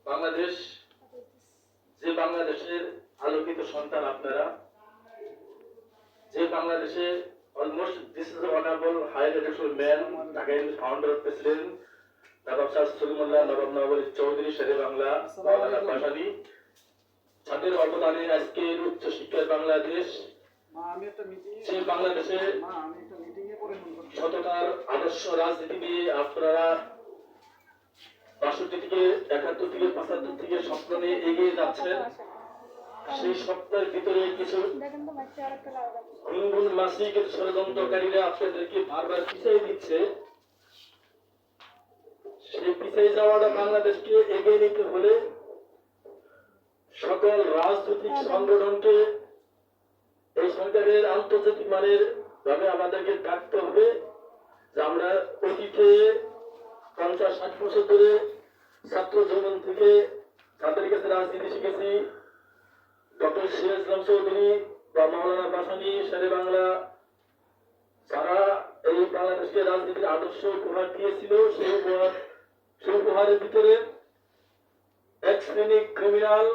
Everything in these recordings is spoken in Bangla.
বাংলাদেশ যে বাংলাদেশের আলোকিত সন্তান আপনারা, যে বাংলাদেশে almost this is the honorable high intellectual man, again founder of president নবাব শাহ সলিমুল্লাহ নবাব নওয়াব চৌধুরী শেরে বাংলা মাওলানা ভাসানী, যাদের অবদানে আজকের উচ্চ শিক্ষার বাংলাদেশ, সেই বাংলাদেশে সততার আদর্শ রাজনীতি নিয়ে আপনারা ৬২ থেকে ৭১ থেকে ৭৫ থেকে স্বপ্ন নিয়ে এগিয়ে যাচ্ছেন। সেই স্বপ্নের ভিতরে কিছু গুনগুন মাসিক ষড়যন্ত্রকারীরা আপনাদেরকে বারবার পিছিয়ে দিচ্ছে। সেই পিছিয়ে যাওয়াটা বাংলাদেশকে এগিয়ে নিতে হলে সকল রাজনৈতিক সংগঠনকে এই সরকারের আন্তর্জাতিক মানের ভাবে আমাদেরকে ডাকতে হবে যে আমরা অতীতে ৫০-৬০ বছর ধরে ছাত্র জীবন থেকে তাদের কাছে রাজনীতি শিখেছি। ডক্টর সিরাজ ইসলাম চৌধুরী বা মাওলানা ভাসানী শেরে বাংলা যারা এই বাংলাদেশকে রাজনীতির আদর্শ উপহার দিয়েছিল, সেই উপহারের ভিতরে এক শ্রেণী ক্রিমিনাল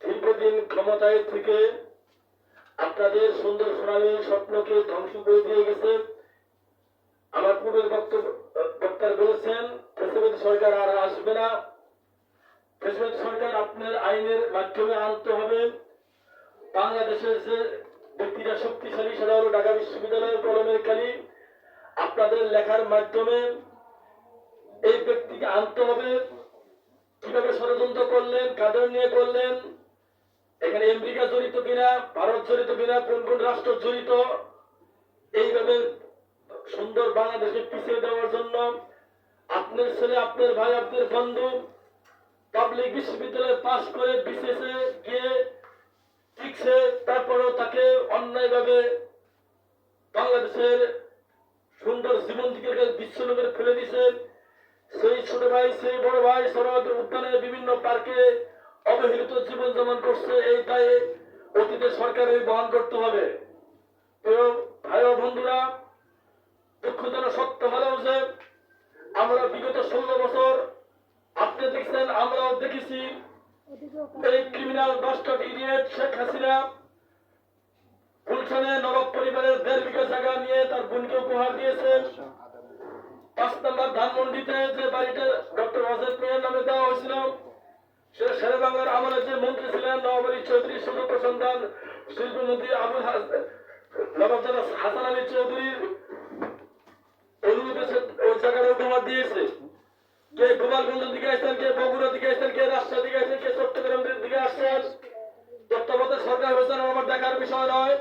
দীর্ঘদিন ক্ষমতায় থেকে আপনাদের সুন্দর সোনালী স্বপ্নকে ধ্বংস করে দিয়ে গেছে। আমার পূর্বের বক্তার বলেছেন ফ্যাসিবাদী সরকার আর আসবে না। ফ্যাসিবাদী সরকার আপনার আইনের মাধ্যমে আনতে হবে। বাংলাদেশের যে ব্যক্তিরা শক্তিশালী সেটা হলো ঢাকা বিশ্ববিদ্যালয়ের কলমের কালি। আপনাদের লেখার মাধ্যমে এই ব্যক্তিকে আনতে হবে। কিভাবে ষড়যন্ত্র করলেন, কাদের নিয়ে করলেন, এখানে আমেরিকা জড়িত কিনা, ভারত জড়িত কিনা, কোন কোন রাষ্ট্র জড়িত, এইভাবে সুন্দর বাংলাদেশকে পিছিয়ে দেওয়ার জন্য আপনার ছেলে, আপনার ভাই, আপনার বন্ধু পাবলিক বিশ্ববিদ্যালয়ে পাশ করে বিশেষে গিয়ে শিখছে, তারপরেও তাকে অন্যায়ভাবে বাংলাদেশের সুন্দর জীবন থেকে বিচ্ছিন্ন ফেলে দিছে। সেই ছোট ভাই, সেই বড় ভাই সরোবর উদ্যানে বিভিন্ন পার্কে অবহেলিত জীবন যাপন করছে। এই দায়ে অতীতের সরকারের বহন করতে হবে। ভাই ও বন্ধুরা, দুঃখজনক সত্য হলেও যে আমরা বিগত ১৬ বছর আপনি দেখছেন, আমরাও দেখেছি, এই criminal bastard idiot Sheikh Hasina গুলশানে নবাব পরিবারের ১.৫ বিঘা জায়গা নিয়ে তার বোনকে উপহার দিয়েছেন। ৫ নম্বর ধানমন্ডিতে যে বাড়িটা ডক্টর ওয়াজেদ মিয়ার নামে দেওয়া হয়েছিল, সে শেরে বাংলার আমলের যে মন্ত্রী ছিলেন নওয়াব আলী চৌধুরী, সুযোগ্য সন্তান শিল্পমন্ত্রী আবুল নবাব হাসান আলী চৌধুরীর অনুমতি ওই জায়গাটা উপহার দিয়েছে। কে গোপালগঞ্জ দিকে আসছেন, কে বগুড়া দিকে আসছেন, কে রাজশাহী দিকে আসছেন, কে চট্টগ্রাম দিকে আসছেন। তত্ত্বাবধায়ক সরকার হয়েছেন আমার দেখার বিষয় নয়।